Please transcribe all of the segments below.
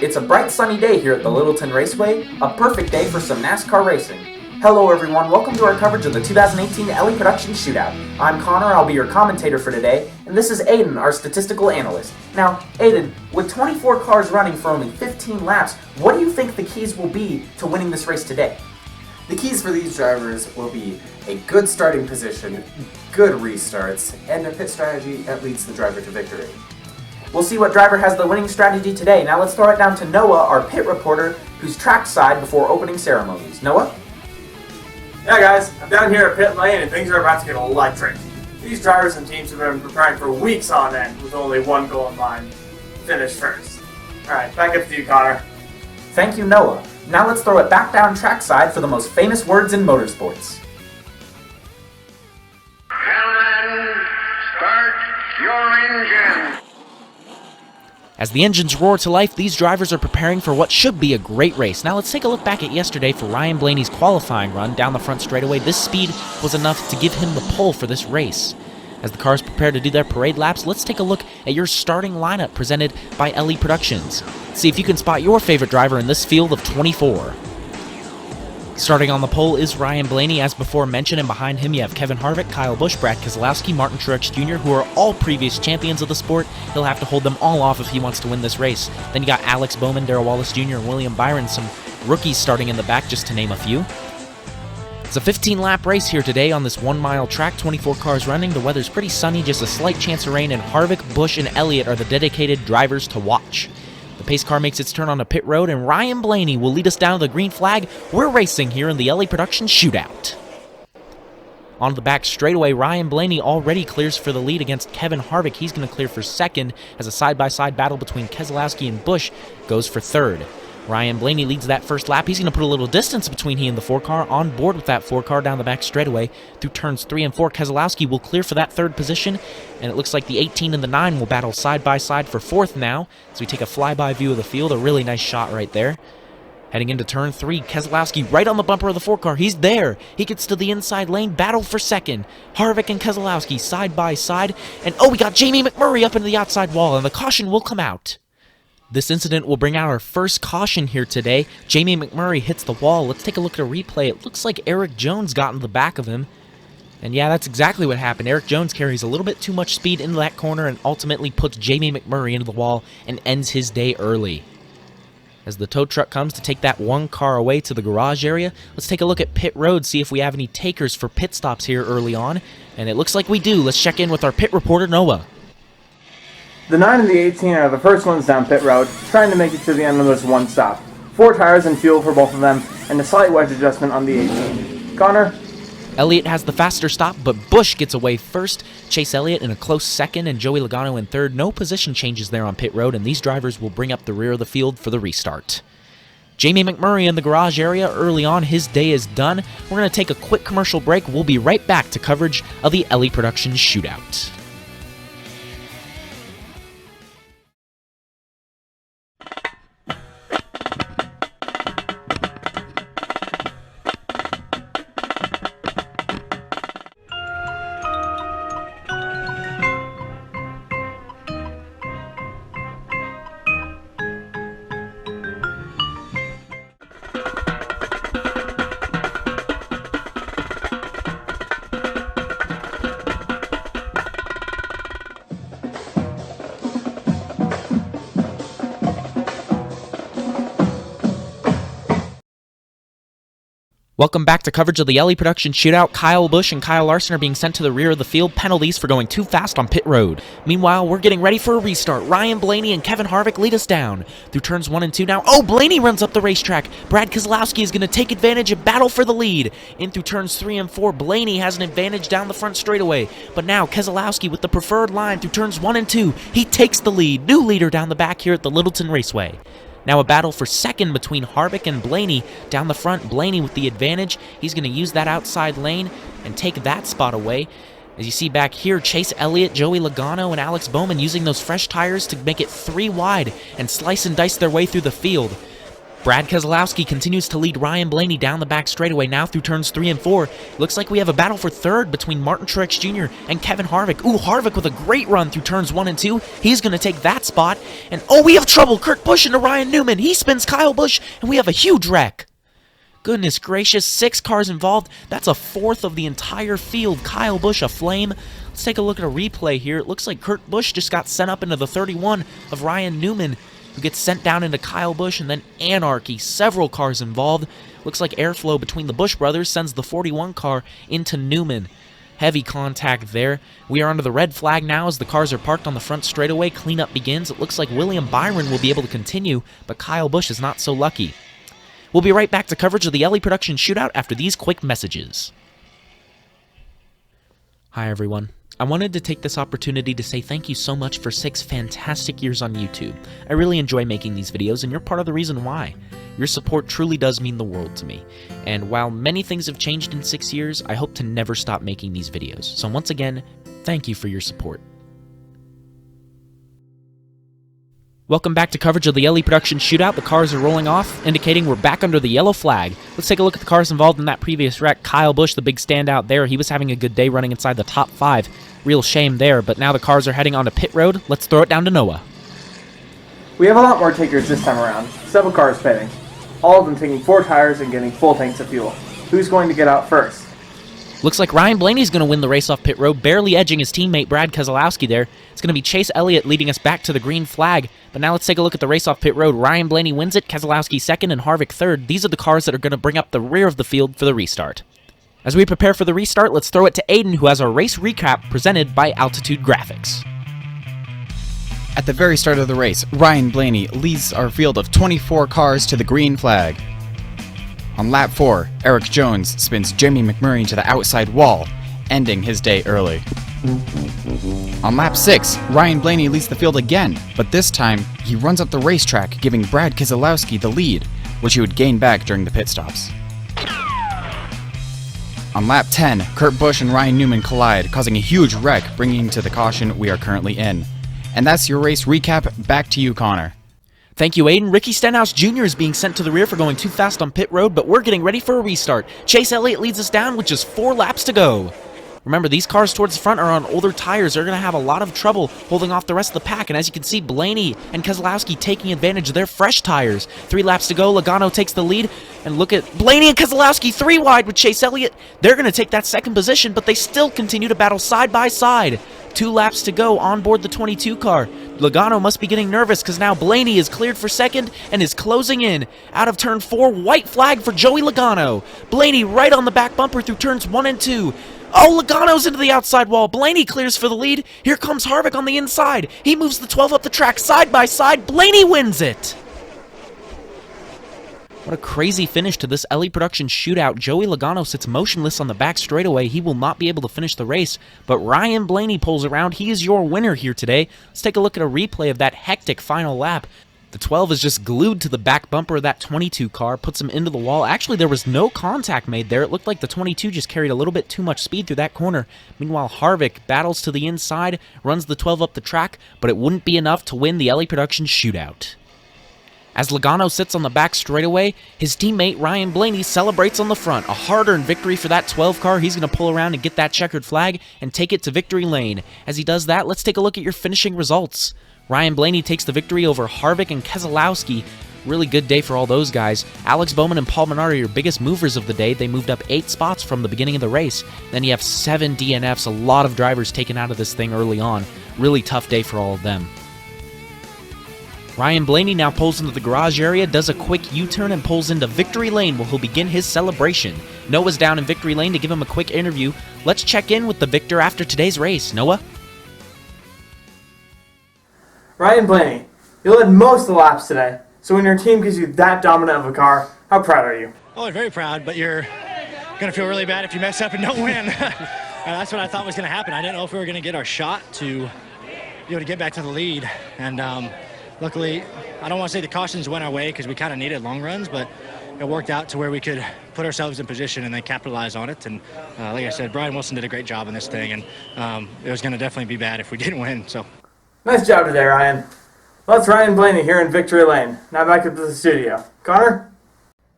It's a bright sunny day here at the Littleton Raceway, a perfect day for some NASCAR racing. Hello everyone, welcome to our coverage of the 2018 Elly Productions Shootout. I'm Connor, I'll be your commentator for today, and this is Aidan, our statistical analyst. Now, Aidan, with 24 cars running for only 15 laps, what do you think the keys will be to winning this race today? The keys for these drivers will be a good starting position, good restarts, and a pit strategy that leads the driver to victory. We'll see what driver has the winning strategy today. Now let's throw it down to Noah, our pit reporter, who's trackside before opening ceremonies. Noah? Yeah guys, I'm down here at pit lane and things are about to get electric. These drivers and teams have been preparing for weeks on end with only one goal in mind: finish first. Alright, back up to you, Connor. Thank you, Noah. Now let's throw it back down trackside for the most famous words in motorsports. Gentlemen, start your engine. As the engines roar to life, these drivers are preparing for what should be a great race. Now let's take a look back at yesterday for Ryan Blaney's qualifying run down the front straightaway. This speed was enough to give him the pole for this race. As the cars prepare to do their parade laps, let's take a look at your starting lineup presented by Elly Productions. See if you can spot your favorite driver in this field of 24. Starting on the pole is Ryan Blaney, as before mentioned, and behind him you have Kevin Harvick, Kyle Busch, Brad Keselowski, Martin Truex Jr., who are all previous champions of the sport. He'll have to hold them all off if he wants to win this race. Then you got Alex Bowman, Darrell Wallace Jr., and William Byron, some rookies starting in the back, just to name a few. It's a 15-lap race here today on this 1-mile track, 24 cars running. The weather's pretty sunny, just a slight chance of rain, and Harvick, Busch, and Elliott are the dedicated drivers to watch. The pace car makes its turn on a pit road, and Ryan Blaney will lead us down to the green flag. We're racing here in the Elly Productions Shootout. On the back straightaway, Ryan Blaney already clears for the lead against Kevin Harvick. He's going to clear for second as a side-by-side battle between Keselowski and Busch goes for third. Ryan Blaney leads that first lap. He's going to put a little distance between he and the 4-car, on board with that 4-car down the back straightaway. Through turns 3 and 4, Keselowski will clear for that third position, and it looks like the 18 and the 9 will battle side by side for fourth now. So we take a flyby view of the field, a really nice shot right there. Heading into turn 3, Keselowski right on the bumper of the 4-car. He's there. He gets to the inside lane, battle for second. Harvick and Keselowski side by side, and oh, we got Jamie McMurray up into the outside wall, and the caution will come out. This incident will bring out our first caution here today. Jamie McMurray hits the wall. Let's take a look at a replay. It looks like Eric Jones got in the back of him. And yeah, that's exactly what happened. Eric Jones carries a little bit too much speed into that corner and ultimately puts Jamie McMurray into the wall and ends his day early. As the tow truck comes to take that 1 car away to the garage area, let's take a look at pit road, see if we have any takers for pit stops here early on. And it looks like we do. Let's check in with our pit reporter, Noah. The 9 and the 18 are the first ones down pit road, trying to make it to the end of this one stop. 4 tires and fuel for both of them, and a slight wedge adjustment on the 18. Connor? Elliott has the faster stop, but Busch gets away first. Chase Elliott in a close second, and Joey Logano in third. No position changes there on pit road, and these drivers will bring up the rear of the field for the restart. Jamie McMurray in the garage area early on. His day is done. We're going to take a quick commercial break. We'll be right back to coverage of the Elly Productions Shootout. Welcome back to coverage of the Elly Productions Shootout. Kyle Busch and Kyle Larson are being sent to the rear of the field, penalties for going too fast on pit road. Meanwhile, we're getting ready for a restart. Ryan Blaney and Kevin Harvick lead us down. Through turns 1 and 2 now. Oh, Blaney runs up the racetrack. Brad Keselowski is going to take advantage and battle for the lead. In through turns 3 and 4, Blaney has an advantage down the front straightaway. But now Keselowski with the preferred line through turns 1 and 2. He takes the lead. New leader down the back here at the Littleton Raceway. Now a battle for second between Harvick and Blaney. Down the front, Blaney with the advantage. He's going to use that outside lane and take that spot away. As you see back here, Chase Elliott, Joey Logano, and Alex Bowman using those fresh tires to make it 3 wide and slice and dice their way through the field. Brad Keselowski continues to lead Ryan Blaney down the back straightaway now through turns 3 and 4. Looks like we have a battle for third between Martin Truex Jr. and Kevin Harvick. Ooh, Harvick with a great run through turns 1 and 2. He's going to take that spot. And oh, we have trouble. Kurt Busch into Ryan Newman. He spins Kyle Busch, and we have a huge wreck. Goodness gracious, 6 cars involved. That's a fourth of the entire field. Kyle Busch aflame. Let's take a look at a replay here. It looks like Kurt Busch just got sent up into the 31 of Ryan Newman, who gets sent down into Kyle Busch, and then anarchy. Several cars involved. Looks like airflow between the Busch brothers sends the 41 car into Newman. Heavy contact there. We are under the red flag now as the cars are parked on the front straightaway. Cleanup begins. It looks like William Byron will be able to continue, but Kyle Busch is not so lucky. We'll be right back to coverage of the Elly Productions Shootout after these quick messages. Hi everyone. I wanted to take this opportunity to say thank you so much for 6 fantastic years on YouTube. I really enjoy making these videos, and you're part of the reason why. Your support truly does mean the world to me. And while many things have changed in 6 years, I hope to never stop making these videos. So once again, thank you for your support. Welcome back to coverage of the Elly Productions Shootout. The cars are rolling off, indicating we're back under the yellow flag. Let's take a look at the cars involved in that previous wreck. Kyle Busch, the big standout there. He was having a good day running inside the top 5. Real shame there, but now the cars are heading onto pit road. Let's throw it down to Noah. We have a lot more takers this time around. Several cars pitting. All of them taking 4 tires and getting full tanks of fuel. Who's going to get out first? Looks like Ryan Blaney's going to win the race off pit road, barely edging his teammate Brad Keselowski there. It's going to be Chase Elliott leading us back to the green flag. But now let's take a look at the race off pit road. Ryan Blaney wins it, Keselowski second, and Harvick third. These are the cars that are going to bring up the rear of the field for the restart. As we prepare for the restart, let's throw it to Aidan, who has our race recap presented by Altitude Graphics. At the very start of the race, Ryan Blaney leads our field of 24 cars to the green flag. On lap 4, Eric Jones spins Jamie McMurray to the outside wall, ending his day early. On lap 6, Ryan Blaney leads the field again, but this time he runs up the racetrack, giving Brad Keselowski the lead, which he would gain back during the pit stops. On lap 10, Kurt Busch and Ryan Newman collide, causing a huge wreck, bringing to the caution we are currently in. And that's your race recap. Back to you, Connor. Thank you, Aidan. Ricky Stenhouse Jr. is being sent to the rear for going too fast on pit road, but we're getting ready for a restart. Chase Elliott leads us down with just 4 laps to go. Remember, these cars towards the front are on older tires. They're going to have a lot of trouble holding off the rest of the pack, and as you can see, Blaney and Keselowski taking advantage of their fresh tires. 3 laps to go. Logano takes the lead, and look at Blaney and Keselowski 3 wide with Chase Elliott. They're going to take that second position, but they still continue to battle side by side. 2 laps to go on board the 22 car. Logano must be getting nervous because now Blaney is cleared for second and is closing in. Out of turn 4, white flag for Joey Logano. Blaney right on the back bumper through turns 1 and 2. Oh, Logano's into the outside wall. Blaney clears for the lead. Here comes Harvick on the inside. He moves the 12 up the track side by side. Blaney wins it. What a crazy finish to this Elly Productions Shootout. Joey Logano sits motionless on the back straightaway. He will not be able to finish the race, but Ryan Blaney pulls around. He is your winner here today. Let's take a look at a replay of that hectic final lap. The 12 is just glued to the back bumper of that 22 car, puts him into the wall. Actually, there was no contact made there. It looked like the 22 just carried a little bit too much speed through that corner. Meanwhile, Harvick battles to the inside, runs the 12 up the track, but it wouldn't be enough to win the Elly Productions Shootout. As Logano sits on the back straightaway, his teammate Ryan Blaney celebrates on the front. A hard-earned victory for that 12 car. He's going to pull around and get that checkered flag and take it to victory lane. As he does that, let's take a look at your finishing results. Ryan Blaney takes the victory over Harvick and Keselowski. Really good day for all those guys. Alex Bowman and Paul Menard are your biggest movers of the day. They moved up 8 spots from the beginning of the race. Then you have 7 DNFs, a lot of drivers taken out of this thing early on. Really tough day for all of them. Ryan Blaney now pulls into the garage area, does a quick U-turn, and pulls into victory lane where he'll begin his celebration. Noah's down in victory lane to give him a quick interview. Let's check in with the victor after today's race. Noah? Ryan Blaney, you led most of the laps today, so when your team gives you that dominant of a car, how proud are you? Oh, I'm very proud, but you're going to feel really bad if you mess up and don't win. And that's what I thought was going to happen. I didn't know if we were going to get our shot to be able to get back to the lead. And luckily, I don't want to say the cautions went our way because we kind of needed long runs, but it worked out to where we could put ourselves in position and then capitalize on it. And like I said, Brian Wilson did a great job on this thing, and it was going to definitely be bad if we didn't win. So, nice job today, Ryan. Well, that's Ryan Blaney here in Victory Lane. Now back up to the studio. Connor?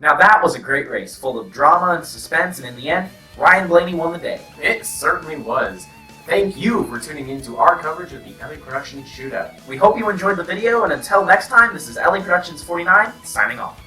Now that was a great race, full of drama and suspense, and in the end, Ryan Blaney won the day. It certainly was. Thank you for tuning in to our coverage of the Elly Productions Shootout. We hope you enjoyed the video, and until next time, this is Elly Productions 49, signing off.